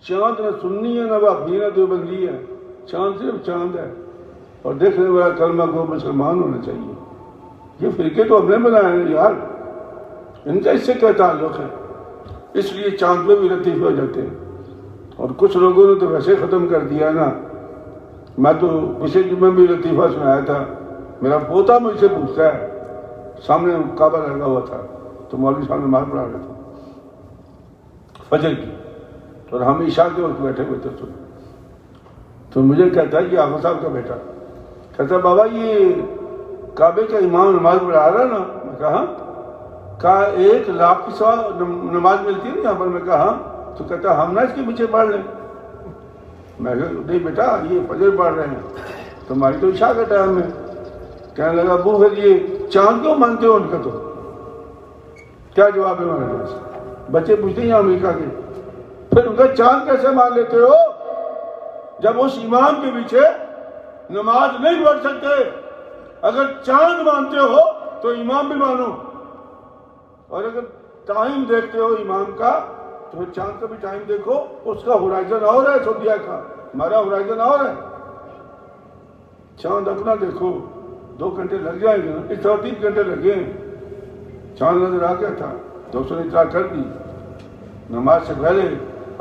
چاند نہ سنی ہے، نہ وہابی، نہ دیوبندی ہے، چاند صرف چاند ہے، اور دیکھنے والا کلمہ گو مسلمان ہونا چاہیے۔ یہ فرقے تو ہم نے بنائے ہیں یار، ان کا اس سے کیا تعلق ہے؟ اس لیے چاند پہ بھی لطیفے ہو جاتے ہیں، اور کچھ لوگوں نے تو ویسے ختم کر دیا نا۔ میں تو پچھلے جمعے بھی لطیفہ سنایا تھا، میرا پوتا مجھ سے پوچھتا ہے، سامنے کعبہ لگا ہوا تھا تو مولوی صاحب نماز پڑھا رہے تھے فجر کی، اور ہم عشاء کے وقت بیٹھے ہوئے تھے، تو مجھے کہتا ہے کہ آقا صاحب کا بیٹا کہتا ہے بابا یہ کعبے کا امام نماز پڑھا رہا نا؟ میں کہا 1 لاکھ کی سوا نماز ملتی ہے نا یہاں پر؟ میں کہا ہاں۔ تو کہتا ہم نہ اس کے پیچھے پڑھ لیں؟ میں کہا نہیں بیٹا، یہ فجر پڑھ رہے ہیں، تمہاری تو عشاء کا ٹائم ہے۔ کہنے لگا ابو پھر یہ چاند کیوں مانتے ہو ان کا؟ تو کیا جواب ہے ہمارے پاس؟ بچے پوچھتے ہیں امریکہ کے، پھر ان کا چاند کیسے مان لیتے ہو جب اس امام کے پیچھے نماز نہیں پڑھ سکتے؟ اگر چاند مانتے ہو تو امام بھی مانو، اور اگر ٹائم دیکھتے ہو امام کا تو چاند کا بھی ٹائم دیکھو، اس کا ہورائزن اور ہے سعودیہ کا، ہمارا ہورائزن اور ہے۔ چاند اپنا دیکھو، 2 گھنٹے لگ جائیں گے نا، اس 3 گھنٹے لگے ہیں۔ چاند نظر آ گیا تھا، دوستوں نے اطلاع کر دی، نماز سے پہلے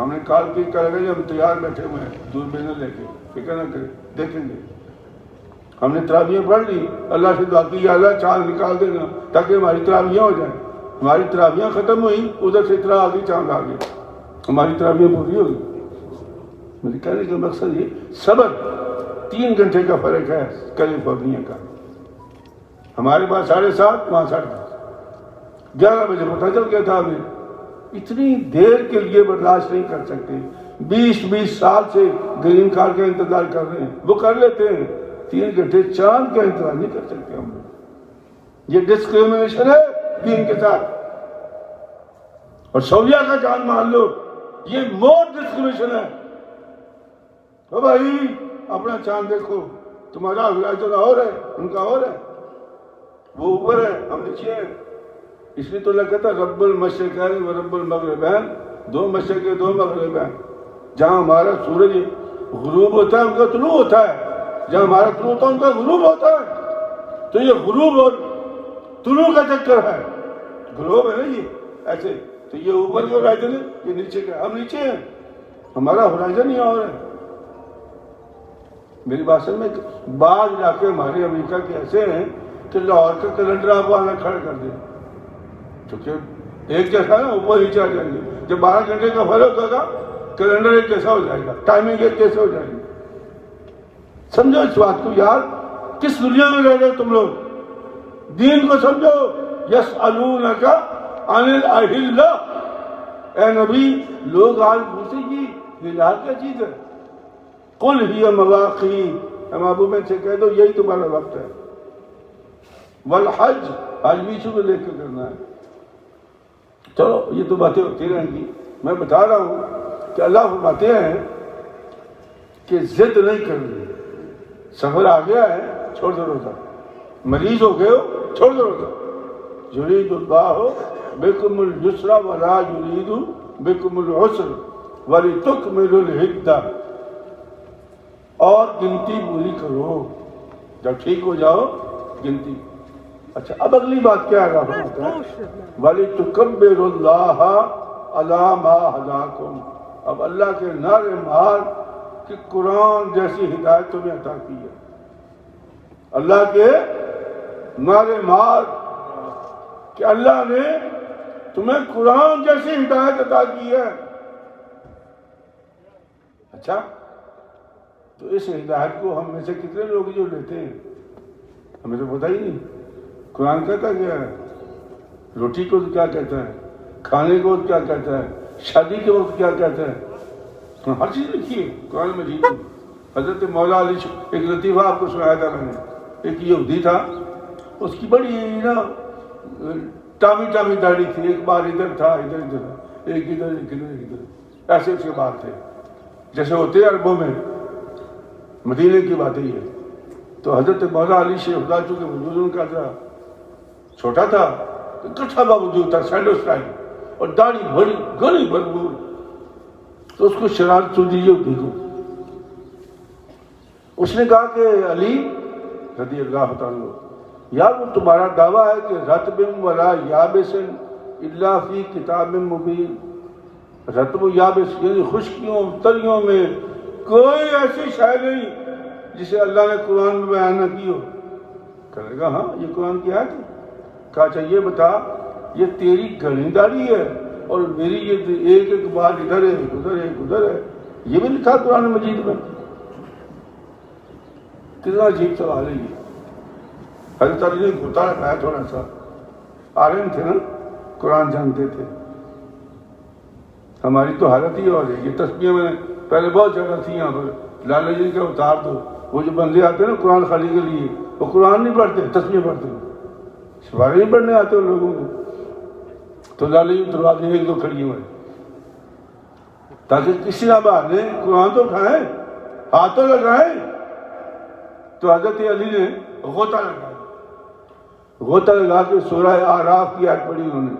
ہم نے کال کی کر گئے ہم تیار بیٹھے ہوئے ہیں دوربینیں لے کے، فکر نہ کریں دیکھیں گے. ہم نے تراویحیں پڑھ لی، اللہ سے دعا کی یا اللہ چاند نکال دینا تاکہ ہماری تراویحیں ہو جائیں. ہماری تراویحیں ختم ہوئی، ادھر سے اطلاع آ گئی چاند آ گیا، ہماری تراویحیں پوری ہو گئی. میرے کہنے کا مقصد یہ صبر. 3 گھنٹے کا فرق ہے کیلیفورنیا کا. ہمارے پاس 7:30، وہاں 10:30. 11 بجے پتہ چل گیا تھا ہمیں. اتنی دیر کے لیے برداشت نہیں کر سکتے. 20 سال سے گرین کارڈ کا انتظار کر رہے ہیں، وہ کر لیتے ہیں. 3 گھنٹے چاند کا انتظار نہیں کر سکتے ہم لوگ. یہ ڈسکریمنیشن ہے دین کے ساتھ. اور سعودیہ کا چاند مان لو، یہ مور ڈسکریمنیشن ہے. او بھائی اپنا چاند دیکھو، تمہارا ہورائزن اور ہے، ان کا اور ہے. وہ اوپر ہے، ہم نیچے ہیں. اس لیے تو اللہ کہتا ہے رب المشرقین و رب المغربین، 2 مشرقیں 2 مغربین. جہاں ہمارا سورج غروب ہوتا ہے ان کا طلوع ہوتا ہے، جہاں ہمارا طلوع ہوتا ہے ان کا غروب ہوتا ہے. تو یہ غروب اور طلوع کا چکر ہے. غروب ہے نا یہ ایسے، تو یہ اوپر کا ہورائزن ہے، یہ نیچے کا. ہم نیچے ہیں، ہمارا ہورائزن ہی اور ہے. میری بات سمجھ میں بعض علاقے ہمارے امریکہ کے ایسے ہیں کہ لاہور کا کیلنڈر آپ وہاں کھڑا کر دیں، کیونکہ ایک جیسا نا اوپر نیچے آ جائیں گے. جب 12 گھنٹے کا فرق ہوگا کیلنڈر ایک جیسا ہو جائے گا، ٹائمنگ ایک جیسے ہو جائے گی. سمجھو اس بات کو یار، کس دنیا میں رہ رہے ہو تم لوگ؟ دین کو سمجھو. یسألونک عن الأہلہ، اے نبی لوگ آج پوچھیں گی ہلال کیا چیز ہے؟ قل ہی مواقیت، محبوب سے کہہ دو یہی تمہارا وقت ہے. والحج، حج بھی شروع لے کے کرنا ہے. چلو یہ تو باتیں ہوتی رہیں گی. میں بتا رہا ہوں کہ اللہ فرماتے ہیں کہ ضد نہیں کرنی. سفر آ گیا ہے چھوڑ دو روزہ، مریض ہو گئے ہو چھوڑ دو روزہ. یرید اللہ بکم الیسر ولا یرید بکم العسر ولتکملوا العدہ. اور گنتی پوری کرو، جب ٹھیک ہو جاؤ گنتی. اچھا اب اگلی بات کیا ہے؟ وَلِتُكَبِّرُوا اللَّهَ عَلَىٰ مَا هَدَاكُمْ. اب اللہ کے نعرے مار کہ قرآن جیسی ہدایت تمہیں عطا کی ہے. اللہ کے نعرے مار کہ اللہ نے تمہیں قرآن جیسی ہدایت عطا کی ہے. اچھا تو اس ہدایت کو ہم میں سے کتنے لوگ جو لیتے ہیں؟ ہمیں تو پتہ ہی نہیں. قرآن کہتا کیا ہے؟ روٹی کو کیا کہتا ہے؟ کھانے کو کیا کہتا ہے؟ شادی کے وقت کیا کہتا ہے؟ ہر چیز لکھی ہے قرآن مجید میں. حضرت مولا علی ایک لطیفہ آپ کو سنایا تھا میں نے. ایک یہودی تھا، اس کی بڑی نا ٹامی داڑھی تھی. ایک بار ادھر تھا، ادھر ایک ادھر ایک ادھر ایک ادھر، ایسے اس کے بال تھے جیسے ہوتے ہیں عربوں میں. مدینے کی بات ہی ہے. تو حضرت مولا علی شیخ خدا چونکہ وجود ان کا تھا، چھوٹا تھا، کٹھا با وجود تھا، سینڈو سٹائل، اور داڑھی بڑی گھنی بھرپور. تو اس کو شرارت سوچ دیجیے یہودی کو. اس نے کہا کہ علی رضی اللہ تعالیٰ، یار وہ تمہارا دعویٰ ہے کہ رطب ولا یابس الا فی کتاب مبین. رطب و یابس یعنی خشکیوں تریوں میں کوئی ایسی شے نہیں جسے اللہ نے قرآن میں بیان نہ کی ہو. کہنے گا ہاں یہ قرآن کی آیت ہے. کہا اچھا یہ بتا، یہ تیری گھنی داڑھی ہے اور میری یہ ایک بال ادھر ہے ادھر ہے ادھر ہے، یہ بھی لکھا قرآن مجید میں. کتنا عجیب سوال ہے یہ. حضرت علی نے گھوٹا رکھایا تھوڑا سا، عالم تھے نا، قرآن جانتے تھے. ہماری تو حالت ہی اور ہے. یہ تسبیحیں میں نے پہلے بہت جگہ تھی یہاں پر، لالا جی کا اتار دو. وہ جو بندے آتے ہیں نا قرآن خالی کے لیے، وہ قرآن نہیں پڑھتے، تسبیح پڑھتے ہیں. سوارے نہیں پڑھنے آتے ان لوگوں کو. تو لالا جی اتروا دیں 1-2 کھڑی ہوئے تاکہ کسی نہ بہانے قرآن تو اٹھائیں، ہاتھ تو لگائیں. تو حضرت علی نے غوطہ لگا کے سورہ اعراف کی آیت پڑھی انہوں نے.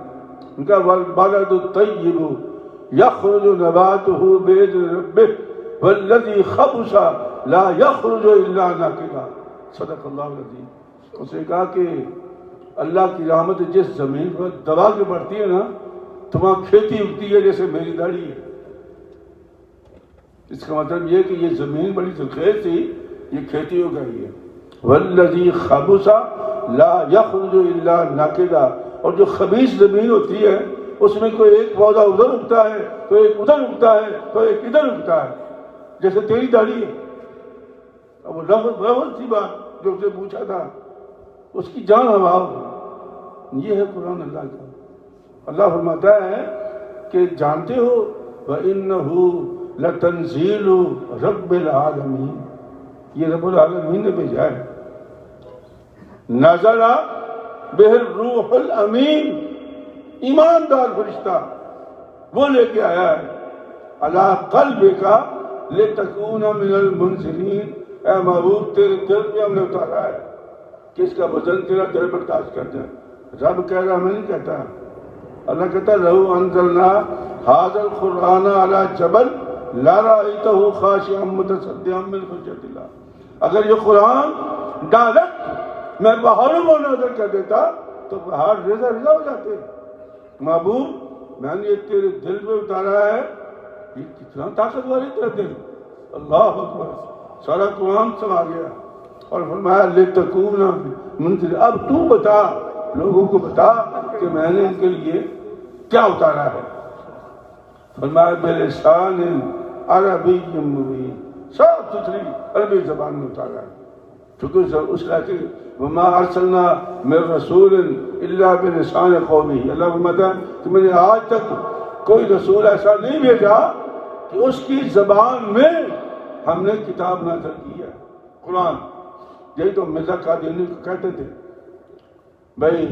ان کا والبلد الطیب یخرج نباتہ بإذن ربہ والذی خبث لا یخرج الا ناکدا. صدق اللہ العظیم. اس نے کہا کہ اللہ کی رحمت جس زمین پر دبا کے پڑتی ہے نا، تمہاں کھیتی اگتی ہے جیسے میری داڑھی ہے. اس کا مطلب یہ کہ یہ زمین بڑی زرخیز تھی، یہ کھیتی ہو گئی ہے۔ والذی خبث لا یخرج الا ناقدا، اور جو خبیث زمین ہوتی ہے اس میں کوئی ایک پودا ادھر اگتا ہے، کوئی ایک ادھر اگتا ہے، کوئی ایک ادھر اگتا ہے، جیسے تیری داڑھی ہے۔ اب وہ رفض تھی بات جو اسے پوچھا تھا، اس کی جان ہوا ہوگی۔ یہ ہے قرآن اللہ کا۔ اللہ فرماتا ہے کہ جانتے ہو وَإِنَّهُ لَتَنزِيلُ رَبِّ الْعَالَمِينَ، یہ رب العالمین نے بھیجا ہے۔ نزل بِهِ الروح الامین، ایماندار فرشتہ وہ لے کے آیا ہے۔ علی قلبک لتکون من المنذرین، اے محبوب تیرے دل پہ ہم نے اتارا ہے کہ اس کا وزن تیرا دل برداشت کر جائے۔ رب کہہ رہا، میں نہیں کہتا۔ اللہ کہتا لو انزلنا ھذا القرآن علی جبل لرأیتہ خاشعا متصدعا من خشیۃ اللہ، اگر یہ قرآن ڈائریکٹ میں پہاڑوں کو نازل کر دیتا تو پہاڑ ریزہ ریزہ ہو جاتے۔ محبوب میں نے یہ تیرے دل پہ اتارا ہے، یہ کتنا طاقتور ہے تیرا دل۔ اللہ اکبر، سارا قرآن سما گیا اور فرمایا لتکون منذر، اب تو بتا لوگوں کو بتا کہ میں نے ان کے لیے کیا اتارا ہے۔ فرمایا بلسان عربی مبین، صاف ستھری عربی زبان میں اتارا ہے۔ چونکہ اس علاقے وما ارسلنا من رسول الا بلسان قومی، اللہ فرماتا ہے کہ میں نے آج تک کوئی رسول ایسا نہیں بھیجا کہ اس کی زبان میں ہم نے کتاب نازل کی ہے، قرآن۔ یہی تو مرزا قادیانی کو کہتے تھے، بھائی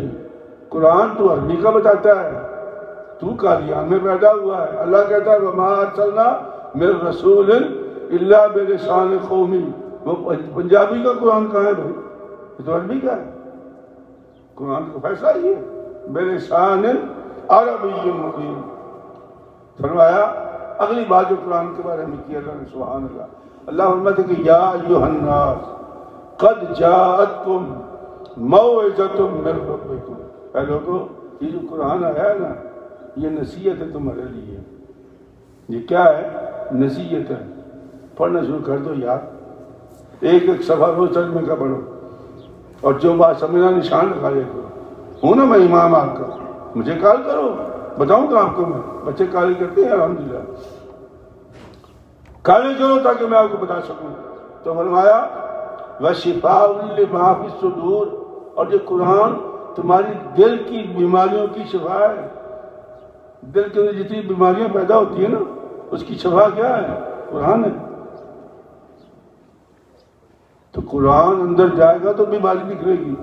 قرآن تو عربی کا بتاتا ہے، تو قادیان میں پیدا ہوا ہے۔ اللہ کہتا ہے وما ارسلنا من رسول الا بلسان قومی، وہ پنجابی کا قرآن کہاں ہے بھائی؟ یہ تو عربی کا ہے۔ قرآن کا فیصلہ ہی ہے بلسان عربی مبین۔ فرمایا اگلی بات جو قرآن کے بارے میں کی اللہ نے، سبحان اللہ، اللہ فرماتا ہے کہ یا ایھا الناس قد جاءتکم موعظۃ من ربکم، اے لوگو یہ جو قرآن آیا ہے نا، یہ نصیحت ہے تمہارے لیے۔ یہ کیا ہے؟ نصیحت ہے۔ پڑھنا شروع کر دو یار، ایک ایک صفحہ روز ترجمے کا پڑھو، اور جو بات سمجھنا نشان لگا لے کرو۔ ہوں نا میں امام آپ کا، مجھے کال کرو، بتاؤں گا آپ کو میں۔ بچے کال کرتے ہیں الحمدللہ، کالیں کرو تاکہ میں آپ کو بتا سکوں۔ تو فرمایا وَشِفَاءٌ لِمَا فِی الصُّدُورِ، اور یہ قرآن تمہاری دل کی بیماریوں کی شفا ہے۔ دل کے اندر جتنی بیماریاں پیدا ہوتی ہیں نا، اس کی شفا کیا ہے؟ قرآن ہے۔ تو قرآن اندر جائے گا تو بیماری نکلے گی،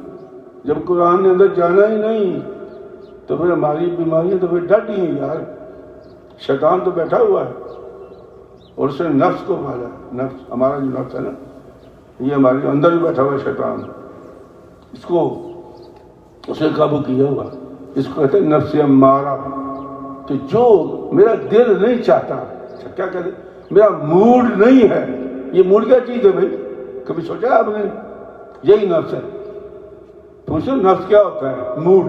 جب قرآن نے اندر جانا ہی نہیں تو پھر ہماری بیماریاں تو پھر ڈٹ ہی ہیں یار۔ شیطان تو بیٹھا ہوا ہے اور اس نے نفس کو پالا ہے۔ نفس ہمارا جو نفس ہے نا، یہ ہمارے اندر بھی بیٹھا ہوا ہے شیطان، اس کو اس نے قابو کیا ہوا۔ اس کو کہتے ہیں نفس امارہ، کہ جو میرا دل نہیں چاہتا، کیا کہتے ہیں، میرا موڈ نہیں ہے۔ یہ موڈ کیا چیز ہے بھائی؟ کبھی سوچا آپ نے؟ یہی نفس ہے۔ پوچھو نفس کیا ہوتا ہے؟ موڈ۔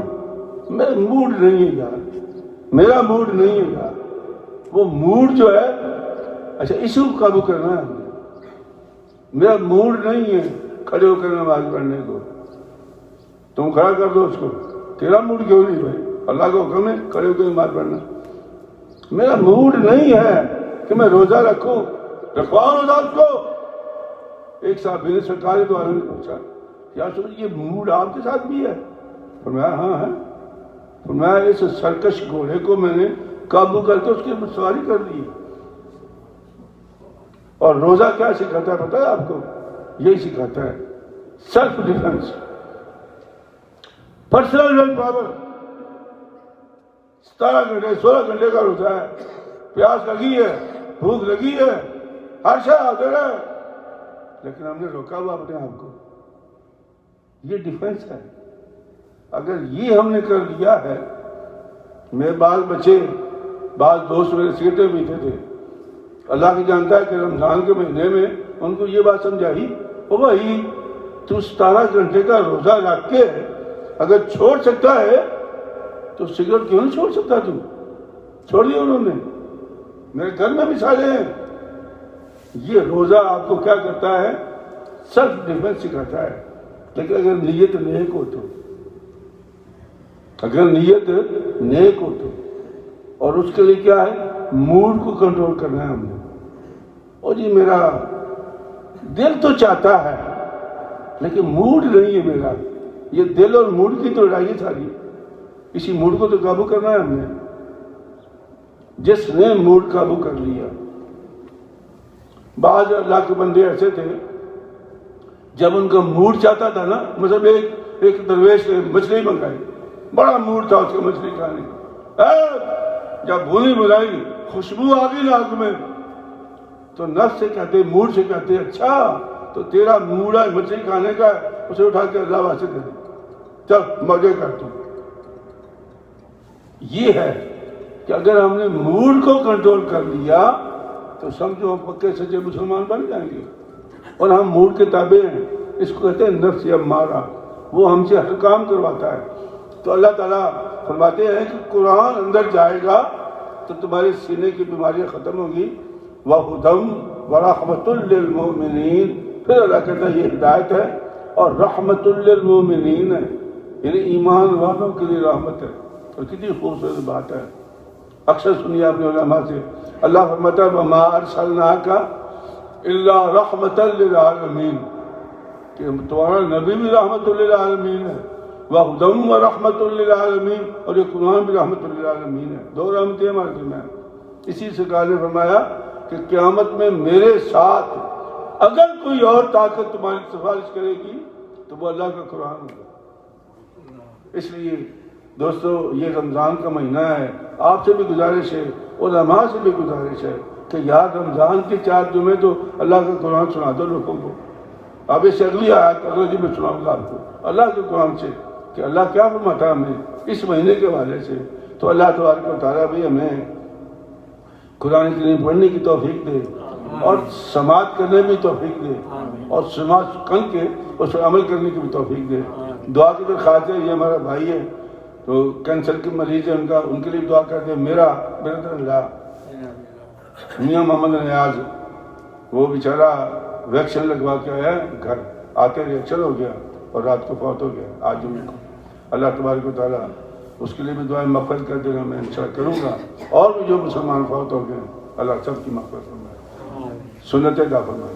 میرا موڈ نہیں ہے یار، میرا موڈ نہیں ہے یار۔ وہ موڈ جو ہے، اچھا اس کو قابو کرنا ہے ہمیں۔ میرا موڈ نہیں ہے کھڑے ہو کر نماز پڑھنے کو، تم کھڑا کر دو اس کو۔ تیرا موڈ کیوں نہیں بھائی؟ اللہ کا حکم ہے کھڑے ہو کے نماز پڑھنا۔ میرا موڈ نہیں ہے کہ میں روزہ رکھوں، رکھواؤ روزہ اس کو۔ ایک صاحب میرے سرکار تو نے پوچھا کیا سمجھ یہ موڈ آپ کے ساتھ بھی ہے؟ فرمایا ہاں ہے۔ فرمایا اس سرکش گھوڑے کو میں نے قابو کر کے اس کی سواری کر دی۔ اور روزہ کیا سکھاتا ہے پتہ ہے آپ کو؟ یہی سکھاتا ہے self defence, personal will power. 17 گھنٹے 16 گھنٹے کا روزہ ہے، پیاس لگی ہے، بھوک لگی ہے، ہر شے حاضر ہے، لیکن ہم نے روکا ہوا اپنے آپ کو۔ یہ ڈیفنس ہے۔ اگر یہ ہم نے کر لیا ہے، میرے بعض بچے، بعض دوست میرے سگریٹیں پیتے تھے، اللہ کی جانتا ہے کہ رمضان کے مہینے میں ان کو یہ بات سمجھائی، او بھائی تو 17 گھنٹے کا روزہ رکھ کے اگر چھوڑ سکتا ہے تو سگریٹ کیوں نہیں چھوڑ سکتا؟ تو چھوڑ دیا انہوں نے۔ میرے گھر میں مثالیں ہیں، یہ روزہ آپ کو کیا کرتا ہے؟ سیلف ڈیفینس سکھاتا ہے. لیکن اگر نیت نیک ہو تو، اگر نیت نیک ہو تو، اور اس کے لیے کیا ہے؟ موڈ کو کنٹرول کرنا ہے ہم نے. اور جی میرا دل تو چاہتا ہے لیکن موڈ نہیں ہے میرا. یہ دل اور موڈ کی تو لڑائی ہے ساری. اسی موڈ کو تو قابو کرنا ہے ہم نے. جس نے موڈ قابو کر لیا. بعض اللہ کے بندے ایسے تھے جب ان کا موڈ چاہتا تھا نا، مطلب ایک درویش نے مچھلی منگائی، بڑا موڈ تھا اس کا مچھلی کھانے کا. جب بھونی بلائی خوشبو آ گئی ناک میں تو نفس سے کہتے، موڈ سے کہتے اچھا تو تیرا موڈ ہے مچھلی کھانے کا، اسے اٹھا کے اللہ واسطے دے دے، چل مزے کر تو. یہ ہے کہ اگر ہم نے موڈ کو کنٹرول کر لیا تو سمجھو ہم پکے سچے مسلمان بن جائیں گے. اور ہم موڈ کے تابع ہیں. اس کو کہتے ہیں نفس امارہ، وہ ہم سے ہر کام کرواتا ہے. تو اللہ تعالیٰ فرماتے ہیں کہ قرآن اندر جائے گا تو تمہارے سینے کی بیماریاں ختم ہوں گی. وَهُدًى وَرَحْمَةٌ لِّلْمُؤْمِنِينَ. پھر اللہ کہتا ہے یہ ہدایت ہے اور رحمت للمؤمنین ہے، یعنی ایمان والوں کے لیے رحمت ہے. اور کتنی خوبصورت بات ہے. اکثر سنیے آپ نے علماء سے، اللہ فرماتا ہے وَمَا أَرْسَلْنَاكَ إِلَّا رَحْمَةً لِّلْعَالَمِينَ، کہ تمہارا نبی بھی رحمت للعالمین ہے. وَهُدًى وَرَحْمَةٌ لِّلْعَالَمِينَ، اور یہ قرآن بھی رحمت للعالمین ہے. دو رحمتیں ہمارے درمیان. اسی سے قال نے فرمایا کہ قیامت میں میرے ساتھ اگر کوئی اور طاقت تمہاری سفارش کرے گی تو وہ اللہ کا قرآن ہوگا. اس لیے دوستو یہ رمضان کا مہینہ ہے. آپ سے بھی گزارش ہے، علماء سے بھی گزارش ہے کہ یار رمضان کے 4 جمعے تو اللہ کا قرآن سنا دو لوگوں کو. اب اس سے اگلی آیت اگلے جی میں سناؤں گا آپ کو اللہ کے قرآن سے کہ اللہ کیا فرماتا ہے ہمیں اس مہینے کے حوالے سے. تو اللہ تبارک و تعالیٰ بھی ہمیں قرآن کریم پڑھنے کی توفیق دے اور سماعت کرنے میں توفیق دے اور سماعت کر کے اس پر عمل کرنے کی بھی توفیق دے. دعا کی درخواست ہے. یہ ہمارا بھائی ہے تو کینسر کے مریض ہے، ان کے لیے دعا کرتے ہیں. میرا بردر اللہ میاں محمد نیاز، وہ بیچارہ ویکسین لگوا کے آیا گھر آتے ریئیکشن ہو گیا اور رات کو فوت ہو گیا آج جمعے کو. اللہ تبارک و تعالیٰ اس کے لیے بھی دعائیں مغفرت کر دینا میں انشاءاللہ کروں گا. اور بھی جو مسلمان فوت ہو گئے اللہ سب کی مغفرت فرمائے، سنتیں عطا فرمائے.